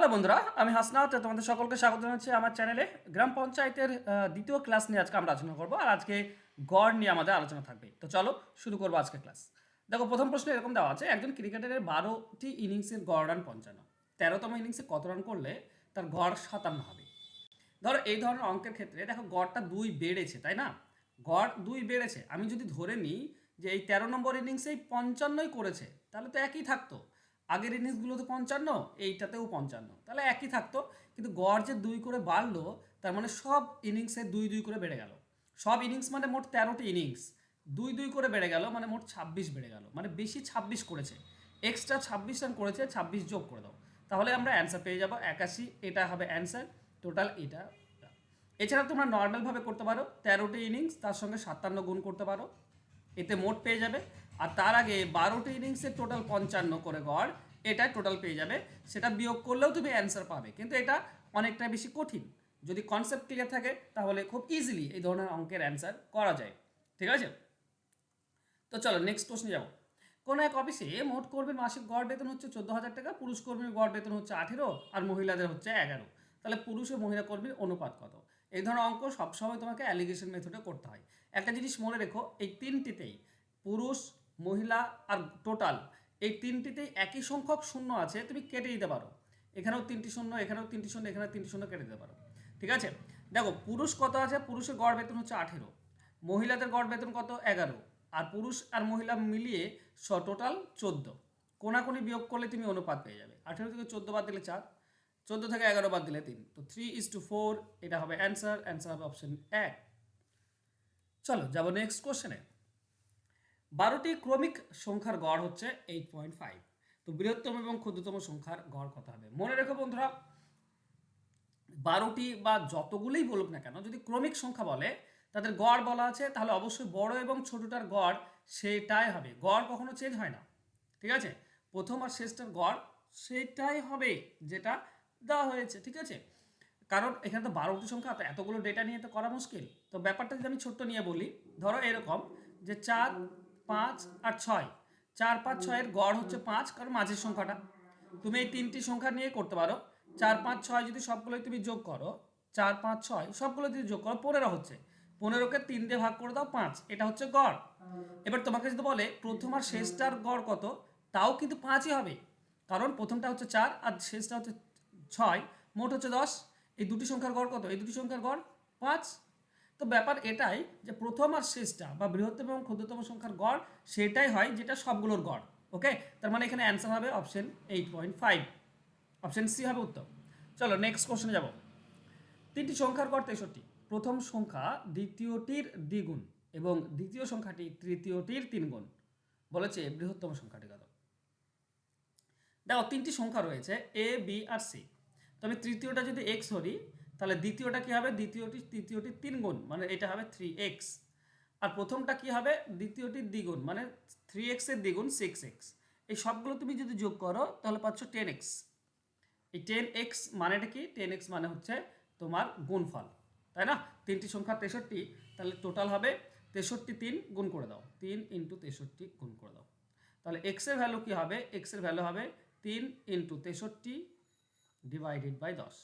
Hello বন্ধুরা, আমি হাসনাত। তোমাদের সকলকে স্বাগত জানাচ্ছি আমার চ্যানেলে। গ্রাম পঞ্চায়েতের দ্বিতীয় ক্লাস নিয়ে আজকে আমরা আলোচনা করবো, আর আজকে গড় নিয়ে আমাদের আলোচনা থাকবে। তো চলো শুরু করবো আজকে ক্লাস। দেখো, প্রথম প্রশ্ন এরকম দেওয়া আছে, একজন ক্রিকেটারের 12টি ইনিংসের গড় রান 55, 13তম ইনিংসে কত রান করলে তার গড় 57 হবে। ধরো এই ধরনের অঙ্কের ক্ষেত্রে দেখো গড়টা 2 বেড়েছে, তাই না? গড় 2 বেড়েছে। আমি যদি ধরে নিই যে এই 13 নম্বর ইনিংসেই 55ই করেছে, তাহলে তো একই থাকতো। আগের ইনিংসগুলো তো 55, এইটাতেও 55, তাহলে একই থাকতো। কিন্তু গড় যে 2 করে বাড়লো, তার মানে সব ইনিংসে 2 2 করে বেড়ে গেল। সব ইনিংস মানে মোট 13টি ইনিংস 2 2 করে বেড়ে গেল, মানে মোট 26 বেড়ে গেল, মানে বেশি 26 করেছে। এক্সট্রা 26 রান করেছে, 26 যোগ করে দাও, তাহলে আমরা অ্যান্সার পেয়ে যাব 81। এটা হবে অ্যান্সার টোটাল এটা। এছাড়া তোমরা নর্মালভাবে করতে পারো, 13টি ইনিংস তার সঙ্গে 57 গুণ করতে পারো, এতে মোট পেয়ে যাবে। আর তার আগে 12টি ইনিংসের টোটাল 55 করে গড়, এটা টোটাল পেয়ে যাবে। সেটা বিয়োগ করলেও তুমি অ্যান্সার পাবে, কিন্তু এটা অনেকটা বেশি কঠিন। যদি কনসেপ্ট ক্লিয়ার থাকে তাহলে খুব ইজিলি এই ধরনের অঙ্কের অ্যান্সার করা যায়। ঠিক আছে, তো চলো নেক্সট প্রশ্নে যাবো। কোনো এক অফিসে মোট কর্মীর মাসিক গড় বেতন হচ্ছে 14,000 টাকা, পুরুষ কর্মীর গড় বেতন হচ্ছে 18 আর মহিলাদের হচ্ছে 11। তাহলে পুরুষ ও মহিলা কর্মীর অনুপাত কত? এই ধরনের অঙ্ক সবসময় তোমাকে অ্যালিগেশন মেথডে করতে হয়। একটা জিনিস মনে রেখো, এই তিনটিতেই পুরুষ, মহিলা আর টোটাল, এই তিনটিতেই একই সংখ্যক শূন্য আছে, তুমি কেটে দিতে পারো। এখানেও 3টি শূন্য, এখানেও 3টি শূন্য, এখানেও 3টি শূন্য কেটে দিতে পারো। ঠিক আছে, দেখো পুরুষ কত আছে, পুরুষের গড় বেতন হচ্ছে 18, মহিলাদের গড় বেতন কত 11, আর পুরুষ আর মহিলা মিলিয়ে টোটাল 14। কোনাকুনি বিয়োগ করলে তুমি অনুপাত পেয়ে যাবে। 18 থেকে 14 বাদ দিলে 4, 14 থেকে 11 বাদ দিলে 3, তো 3:4 এটা হবে অ্যান্সার। অ্যান্সার হবে অপশন 1। চলো যাবো নেক্সট কোশ্চেনে। 12টি ক্রমিক সংখ্যার গড় হচ্ছে 8.5, তো বৃহত্তম এবং ক্ষুদ্রতম সংখ্যার গড় কত হবে? মনে রেখো বন্ধুরা, 12টি বা যতগুলোই বলুক না কেন, যদি ক্রমিক সংখ্যা বলে তাদের গড় বলা আছে, তাহলে অবশ্যই বড় এবং ছোটটার গড় সেটাই হবে। গড় কখনো চেঞ্জ হয় না। ঠিক আছে, প্রথম আর শেষটার গড় সেটাই হবে যেটা দেওয়া হয়েছে। ঠিক আছে, কারণ এখানে তো 12টি সংখ্যা, তো এতগুলো ডেটা নিয়ে তো করা মুশকিল। তো ব্যাপারটা যদি আমি ছোট্ট নিয়ে বলি, ধরো এরকম যে 4, 5 আর 6, 4, 5, 6-এর গড় হচ্ছে 5, কারণ মাঝের সংখ্যাটা। তুমি এই তিনটি সংখ্যা নিয়ে করতে পারো। 4, 5, 6 যদি সবগুলোই তুমি যোগ করো, 4, 5, 6 সবগুলো যদি যোগ করো 15 হচ্ছে। 15কে 3 দিয়ে ভাগ করে দাও 5, এটা হচ্ছে গড়। এবার তোমাকে যদি বলে প্রথম আর শেষটার গড় কত, তাও কিন্তু 5ই হবে, কারণ প্রথমটা হচ্ছে 4 আর শেষটা হচ্ছে 6, মোট হচ্ছে 10। এই দুটি সংখ্যার গড় কত? এই দুটি সংখ্যার গড় 5। তো ব্যাপার এটাই যে প্রথম আর শেষটা বা বৃহত্তম এবং ক্ষুদ্রতম সংখ্যার গড় সেটাই হয় যেটা সবগুলোর গড়। ওকে, তার মানে এখানে অ্যান্সার হবে অপশন 8.5, অপশন সি হবে উত্তর। চলো নেক্সট কোশ্চেনে যাব। তিনটি সংখ্যার গড় 63, প্রথম সংখ্যা দ্বিতীয়টির দ্বিগুণ এবং দ্বিতীয় সংখ্যাটি তৃতীয়টির 3 গুণ। বলেছে বৃহত্তম সংখ্যাটি কত? দেখো তিনটি সংখ্যা রয়েছে এ, বি আর সি। তো আমি তৃতীয়টা যদি এক্স ধরি, তাহলে দ্বিতীয়টা কি হবে? দ্বিতীয়টি তৃতীয়টির 3 গুণ, মানে এটা হবে 3x। আর প্রথমটা কি হবে? দ্বিতীয়টির দ্বিগুণ, মানে 3x এর দ্বিগুণ 6x। এই সবগুলো তুমি যদি যোগ করো তাহলে পাচ্ছ 10x। এই 10x মানেটা কি? 10x মানে হচ্ছে তোমার গুণফল, তাই না? তিনটি সংখ্যা 63, তাহলে টোটাল হবে 63। 3 গুণ করে দাও, 3 ইন্টু 63 গুণ করে দাও, তাহলে এক্স এর ভ্যালু কি হবে? এক্স এর ভ্যালু হবে 3 ইন্টু 63 ডিভাইডেড বাই 10।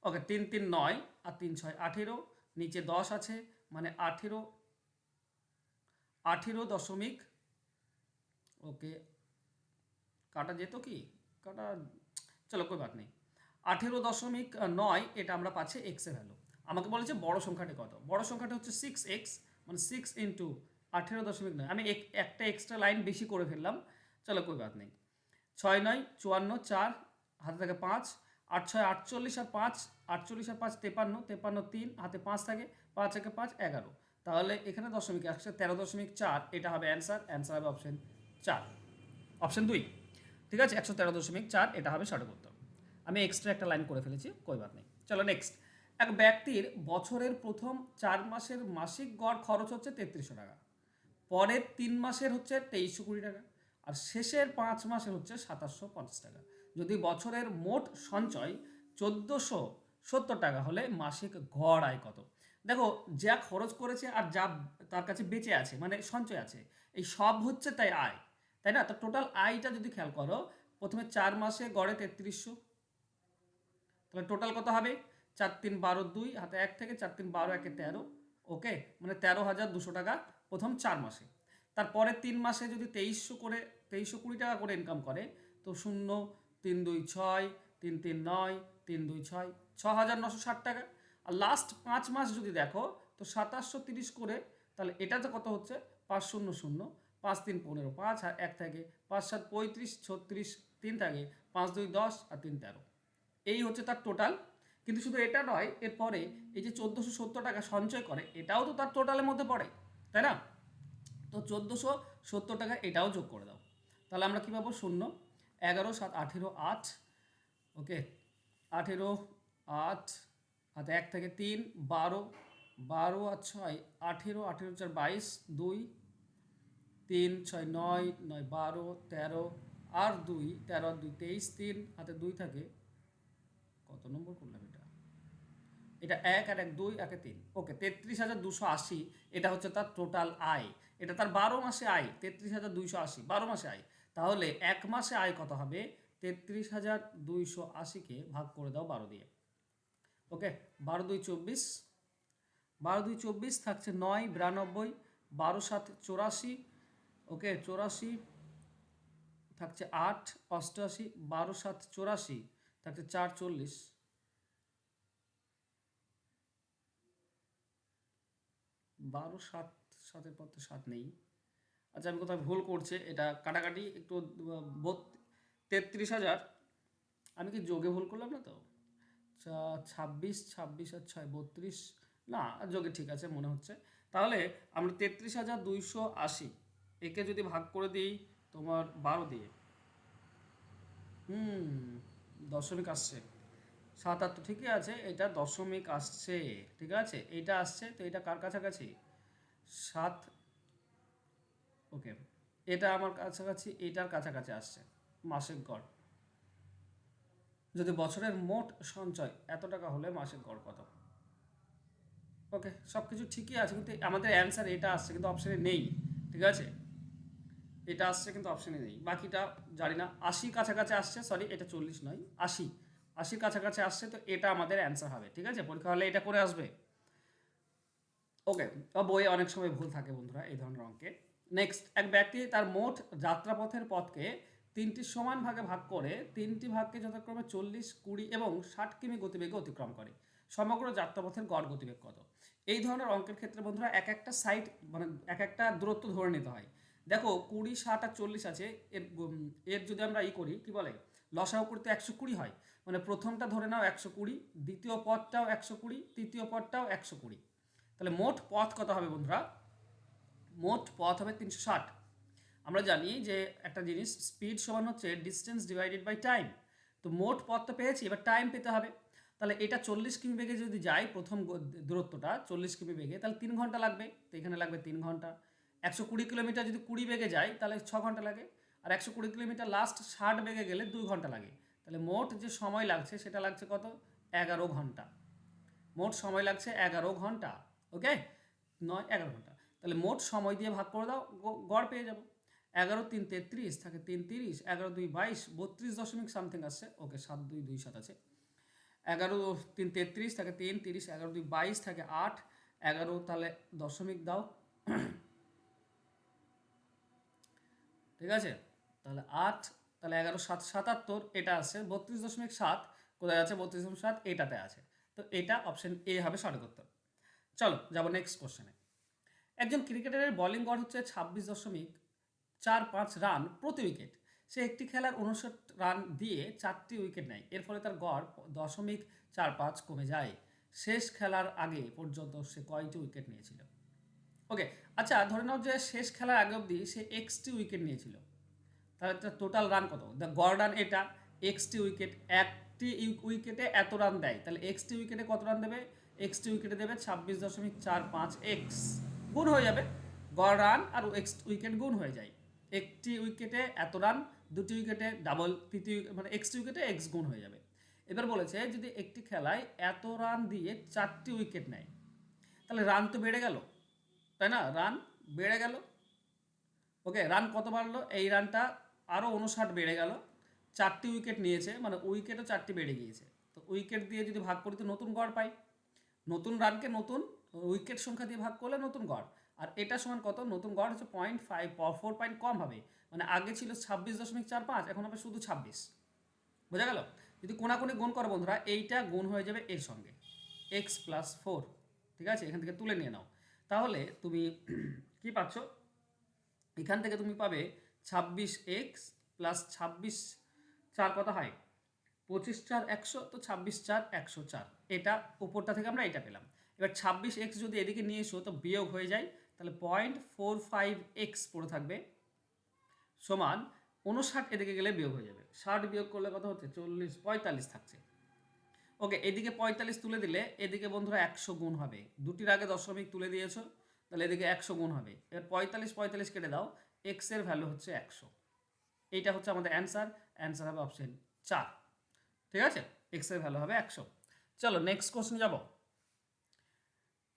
ওকে, 3 3 9 আর 3 6 18, নিচে 10 আছে, মানে 18, 18 দশমিক, ওকে কাটা যেত কি? কাটা, চলো কই বাত নেই। 18.9 এটা আমরা পাচ্ছি এক্স এর ভ্যালু। আমাকে বলেছে বড় সংখ্যাটি কত? বড় সংখ্যাটা হচ্ছে 6x, মানে 6 ইন্টু 18.9। আমি একটা এক্সট্রা লাইন বেশি করে ফেললাম, চলো কই বাত নেই। 6 9 54, 4 হাতে থাকে 5, 8 6 48 আর 5, 48 আর 5 53, 53 3 হাতে 5 থাকে, 5 একে 5 11। তাহলে এখানে দশমিক 113.4, এটা হবে অ্যান্সার। অ্যান্সার হবে অপশন 4, অপশন 2। ঠিক আছে, 113.4 এটা হবে সঠিক উত্তর। আমি এক্সট্রা একটা লাইন করে ফেলেছি, কই বাত নেই। চলো নেক্সট। এক ব্যক্তির বছরের প্রথম 4 মাসের মাসিক গড় খরচ হচ্ছে 3300 টাকা, পরের 3 মাসের হচ্ছে 2320 টাকা, আর শেষের 5 মাসের হচ্ছে 2750 টাকা। যদি বছরের মোট সঞ্চয় 1470 টাকা হলে মাসিক গড় আয় কত? দেখো, যা খরচ করেছে আর যা তার কাছে বেঁচে আছে, মানে সঞ্চয় আছে, এই সব হচ্ছে তাই আয়, তাই না? তো টোটাল আয়টা যদি খেয়াল করো, প্রথমে 4 মাসে গড়ে 3300, তাহলে টোটাল কত হবে? 4 3 12 2 হাতে 1 থেকে 4 3 12 1 13। ওকে, মানে 13,200 টাকা প্রথম 4 মাসে। তারপরে 3 মাসে যদি 2320 টাকা করে ইনকাম করে, তো 0 3 2 6 3 3 9 3 2 6 6,960 টাকা। আর লাস্ট 5 মাস যদি দেখো তো 2730 করে, তাহলে এটা তো কত হচ্ছে? 5 0 0 5 3 15 5 আর 1 থাকে 5 7 35 36 3 থাকে 5 2 10 আর 3 13। এই হচ্ছে তার টোটাল। কিন্তু শুধু এটা নয়, এরপরে এই যে 1470 টাকা সঞ্চয় করে, এটাও তো তার টোটালের মধ্যে পড়ে, তাই না? তো 1470 টাকা এটাও যোগ করে দাও, তাহলে আমরা কী পাবো? 0 11 7 18 8। ওকে, 18 8 হাতে 1 থেকে 3 12 12 আর 6 18 18 4 22 2 3 6 9 9 12 13 আর 2 13 আর 2 23 3 হাতে 2 থাকে, কত নম্বর করলাম এটা? এটা 1 আর 1 2 1 3। ওকে, 33,280 এটা হচ্ছে তার টোটাল আয়। এটা তার 12 মাসে আয়, 33,280 12 মাসে আয়। তাহলে এক মাসে আয় কত হবে? 33,280-কে ভাগ করে দাও 12 দিয়ে। ওকে, 12 2 24, 12 2 24 থাকছে 9 92, 12 7 84। ওকে, 84 থাকছে 8 88, 12 7 84 থাকছে 4 40। 12 7 7-এর পর তো 7 নেই। আচ্ছা, আমি কোথাও ভুল করছে, এটা কাটাকাটি একটু 33,000। আমি কি যোগে ভুল করলাম না তো? 26 26 আর 6 32, না যোগে ঠিক আছে মনে হচ্ছে। তাহলে আমরা 33,280 একে যদি ভাগ করে দিই তোমার 12 দিয়ে, দশমিক আসছে 7 8 তো ঠিকই আছে, এটা দশমিক আসছে, ঠিক আছে এইটা আসছে, তো এটা কার কাছাকাছি? 7। ওকে, এটা আমার কাছাকাছি, এটার কাছাকাছি আসছে মাসিক গড়। যদি বছরের মোট সঞ্চয় এত টাকা হলে মাসিক গড় কত? ওকে, সব কিছু ঠিকই আছে, কিন্তু আমাদের অ্যান্সার এটা আসছে কিন্তু অপশানে নেই, ঠিক আছে? এটা আসছে কিন্তু অপশানে নেই, বাকিটা জানি না। 80 কাছাকাছি আসছে, সরি এটা 40 নয়, 80 80 কাছাকাছি আসছে, তো এটা আমাদের অ্যান্সার হবে, ঠিক আছে? পরীক্ষা হলে এটা করে আসবে। ওকে, বইয়ে অনেক সময় ভুল থাকে বন্ধুরা এই ধরনের অঙ্কে। নেক্সট, এক ব্যক্তি তার মোট যাত্রাপথের পথকে 3টি সমান ভাগে ভাগ করে 3টি ভাগকে যথাক্রমে 40 20 এবং 60 কিমি গতিবেগে অতিক্রম করে। সমগ্র যাত্রাপথের গড় গতিবেগ কত? এই ধরনের অঙ্কের ক্ষেত্রে বন্ধুরা এক একটা সাইড মানে এক একটা দূরত্ব ধরে নিতে হয়। দেখো 20 60 আর 40 আছে, এর যদি আমরা করি কি বলে, লসাগু করতে 120 হয়, মানে প্রথমটা ধরে নাও 120, দ্বিতীয় পদটাও 120, তৃতীয় পদটাও 120। তাহলে মোট পথ কত হবে বন্ধুরা? মোট পথ হবে 360। আমরা জানি যে একটা জিনিস স্পিড সমান হচ্ছে ডিস্টেন্স ডিভাইডেড বাই টাইম। তো মোট পথ তো পেয়েছি, এবার টাইম পেতে হবে। তাহলে এটা 40 কিমি বেগে যদি যায়, প্রথম দূরত্বটা 40 কিমি বেগে, তাহলে 3 ঘন্টা লাগবে, তো এখানে লাগবে 3 ঘন্টা। 120 কিলোমিটার যদি 20 বেগে যায় তাহলে 6 ঘন্টা লাগে, আর 120 কিলোমিটার লাস্ট 60 বেগে গেলে 2 ঘন্টা লাগে। তাহলে মোট যে সময় লাগছে সেটা লাগছে কত? 11 ঘন্টা। মোট সময় লাগছে 11 ঘন্টা। ওকে, 9 11 ঘন্টা। তাহলে মোট সময় দিয়ে ভাগ করে দাও, গড় পেয়ে যাবো। 11 3 33 থাকে 3 30, 11 2 22 32 দশমিক সামথিং আসছে। ওকে, 7 2 2 7 আছে। 11 3 33 থাকে 3 30, 11 2 22 থাকে 8, 11 তাহলে দশমিক দাও, ঠিক আছে? তাহলে 8, তাহলে 11 7 77, এটা আছে 32.7। কোথায় আছে 32.7? এটাতে আছে। তো এটা অপশন এ হবে সঠিক উত্তর। চলো যাবো নেক্সট কোশ্চেনে। একজন ক্রিকেটারের বোলিং গড় হচ্ছে 26.45 রান প্রতি উইকেট। সে একটি খেলার 59 রান দিয়ে 4টি উইকেট নেয়, এর ফলে তার গড় 0.45 কমে যায়। শেষ খেলার আগে পর্যন্ত সে কয়টি উইকেট নিয়েছিল? ওকে, আচ্ছা ধরে নাও যে শেষ খেলার আগে অবধি সে এক্সটি উইকেট নিয়েছিল, তাহলে তার টোটাল রান কত? দ্য গড় রান এটা, এক্সটি উইকেট, একটি উইকেটে এত রান দেয়, তাহলে এক্সটি উইকেটে কত রান দেবে? এক্সটি উইকেটে দেবে 26.45 এক্স, গুণ হয়ে যাবে। গড় রান আর এক্স উইকেট গুণ হয়ে যায়। একটি উইকেটে এত রান, দুটি উইকেটে ডাবল, তৃতীয় মানে এক্সটি উইকেটে এক্স গুণ হয়ে যাবে। এবার বলেছে যদি একটি খেলায় এত রান দিয়ে 4টি উইকেট নেয়, তাহলে রান তো বেড়ে গেল, তাই না? রান বেড়ে গেল। ওকে, রান কত বাড়লো? এই রানটা আরও 59 বেড়ে গেল। 4টি উইকেট নিয়েছে, মানে উইকেটও 4টি বেড়ে গিয়েছে। তো উইকেট দিয়ে যদি ভাগ করি তো নতুন গড় পাই, নতুন রানকে নতুন উইকেট সংখ্যা দিয়ে ভাগ করলে নতুন গড়। আর এটা সমান কত, নতুন গড় হচ্ছে 0.5, 4 পয়েন্ট কম হবে, মানে আগে ছিল 26.45, এখন হবে শুধু 26। বোঝা গেল? যদি কোনাকুনি গুণ করো বন্ধুরা, এইটা গুণ হয়ে যাবে এর সঙ্গে, x+4। ঠিক আছে, এখান থেকে তুলে নিয়ে নাও, তাহলে তুমি কি পাচ্ছ, এখান থেকে তুমি পাবে 26x প্লাস 26 কত হয়, 25×4 100, তো 26×4 104। এটা উপরটা থেকে আমরা এটা পেলাম। এবার 26x যদি এদিকে নিয়ে এসো তো বিয়োগ হয়ে যায়, তাহলে 0.45x পড়ে থাকবে সমান 59, এদিকে গেলে বিয়োগ হয়ে যাবে, 60 বিয়োগ করলে কত হচ্ছে 40, 45 থাকছে। ওকে, এদিকে 45 তুলে দিলে এদিকে বন্ধুরা 100 গুণ হবে, দুটির আগে দশমিক তুলে দিয়েছো, তাহলে এদিকে 100 গুণ হবে। এবার 45 কেটে দাও, এক্স এর ভ্যালু হচ্ছে 100। এইটা হচ্ছে আমাদের অ্যান্সার হবে অপশন 4। ঠিক আছে, এক্স এর ভ্যালু হবে 100। চলো নেক্সট কোশ্চেন যাব।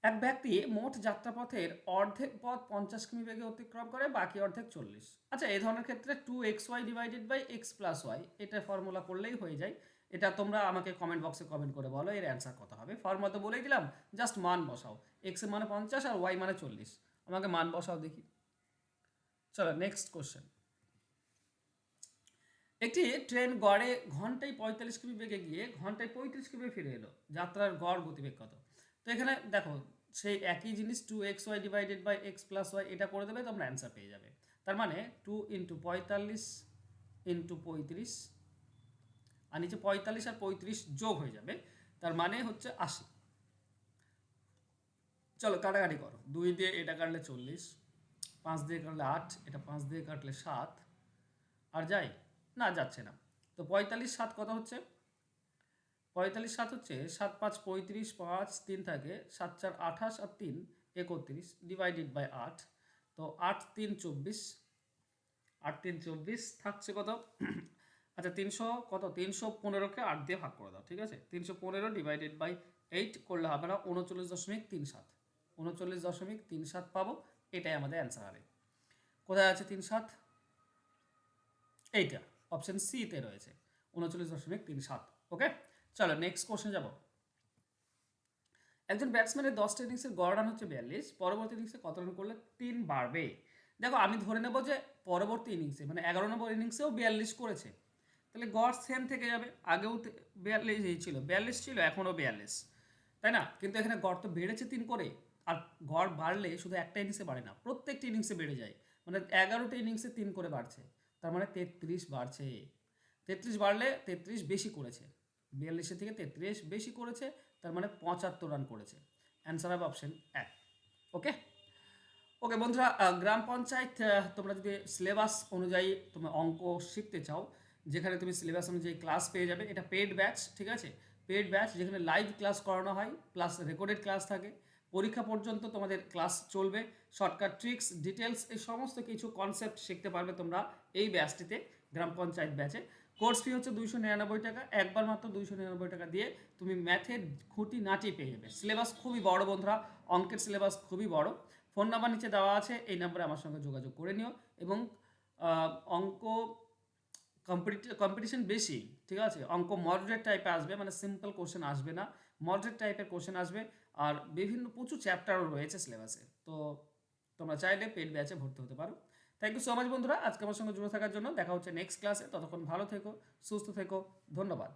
এক ব্যক্তি মোট যাত্রাপথের অর্ধেক পথ 50 কিমি বেগে অতিক্রম করে, বাকি অর্ধেক 40। আচ্ছা, এই ধরনের ক্ষেত্রে 2xy divided by X plus Y, এটা ফর্মুলা করলেই হয়ে যায়। এটা তোমরা আমাকে কমেন্ট বক্সে কমেন্ট করে বলো এর অ্যান্সার কত হবে। ফর্মুলা তো বলেই দিলাম, জাস্ট মান বসাও, এক্স এর মানে 50 আর ওয়াই মানে 40, আমাকে মান বসাও দেখি। চলো নেক্সট কোশ্চেন। একটি ট্রেন গড়ে ঘন্টায় 45 কিমি বেগে গিয়ে ঘন্টায় 35 কিমি ফিরে এলো, যাত্রার গড় গতিবেগ কত? তো এখানে দেখো সেই একই জিনিস 2xy divided by X plus Y, এটা করে দেবে তোমরা অ্যান্সার পেয়ে যাবে। তার মানে 2 × 45 × 35, আর নিচে 45 আর 35 যোগ হয়ে যাবে, তার মানে হচ্ছে 80। চলো কাটাকাটি করো, 2 দিয়ে এটা কাটলে 40, 5 দিয়ে কাটলে 8, এটা 5 দিয়ে কাটলে 7, আর যাই না, যাচ্ছে না। তো 45 7 কত হচ্ছে, 45 7 হচ্ছে 7 5 35, 5 3 থাকে, 7 4 28 আর 3 31 ডিভাইডেড বাই 8, তো 8 3 24, 8 3 24 থাকছে কত, আচ্ছা 300 কত, 315কে 8 দিয়ে ভাগ করে দাও। ঠিক আছে, 315 ডিভাইডেড বাই 8 করলে হবে না 39.37, 39.37 পাবো, এটাই আমাদের অ্যান্সার হবে। কোথায় আছে 37? এইটা অপশন সি তে রয়েছে, 39.37। ওকে, চলো নেক্সট কোশ্চেন যাব। একজন ব্যাটসম্যানের 10টা ইনিংসের গড় রান হচ্ছে 42, পরবর্তী ইনিংসে কত রান করলে 3 বাড়বে? দেখো আমি ধরে নেব যে পরবর্তী ইনিংসে মানে 11 নম্বর ইনিংসেও 42 করেছে, তাহলে গড় সেম থেকে যাবে, আগেও 42 ছিল, 42 ছিল, এখনও 42, তাই না? কিন্তু এখানে গড় তো বেড়েছে 3 করে, আর গড় বাড়লে শুধু একটা ইনিংসে বাড়ে না, প্রত্যেকটি ইনিংসে বেড়ে যায়, মানে 11টা ইনিংসে 3 করে বাড়ছে, তার মানে 33 বাড়ছে। 33 বাড়লে 33 বেশি করেছে, 42 থেকে 33 বেশি করেছে, তার মানে 75 রান করেছে। অ্যান্সার হবে অপশন 1। ওকে ওকে বন্ধুরা, গ্রাম পঞ্চায়েত তোমরা যদি সিলেবাস অনুযায়ী তোমরা অঙ্ক শিখতে চাও, যেখানে তুমি সিলেবাস অনুযায়ী ক্লাস পেয়ে যাবে, এটা পেড ব্যাচ। ঠিক আছে, পেড ব্যাচ যেখানে লাইভ ক্লাস করানো হয় প্লাস রেকর্ডেড ক্লাস থাকে, পরীক্ষা পর্যন্ত তোমাদের ক্লাস চলবে, শর্টকাট ট্রিক্স ডিটেলস এই সমস্ত কিছু কনসেপ্ট শিখতে পারবে তোমরা এই ব্যাচটিতে, গ্রাম পঞ্চায়েত ব্যাচে। কোর্স ফি হচ্ছে 299 টাকা, একবার মাত্র 299 টাকা দিয়ে তুমি ম্যাথের খুঁটি নাটি পেয়ে যাবে। সিলেবাস খুবই বড় বন্ধুরা, অঙ্কের সিলেবাস খুবই বড়। ফোন নাম্বার নিচে দেওয়া আছে, এই নাম্বারে আমার সঙ্গে যোগাযোগ করে নিও। এবং অঙ্ক কম্পিটিশন বেশি, ঠিক আছে, অঙ্ক মডারেট টাইপে আসবে, মানে সিম্পল কোশ্চেন আসবে না, মডারেট টাইপের কোশ্চেন আসবে, আর বিভিন্ন প্রচুর চ্যাপ্টারও রয়েছে সিলেবাসে। তো তোমরা চাইলে পেড ব্যাচে ভর্তি হতে পারো। থ্যাংক ইউ সো মাচ বন্ধুরা, আজকে আমার সঙ্গে জুড়ে থাকার জন্য। দেখা হচ্ছে নেক্সট ক্লাসে, ততক্ষণ ভালো থেকো, সুস্থ থেকো, ধন্যবাদ।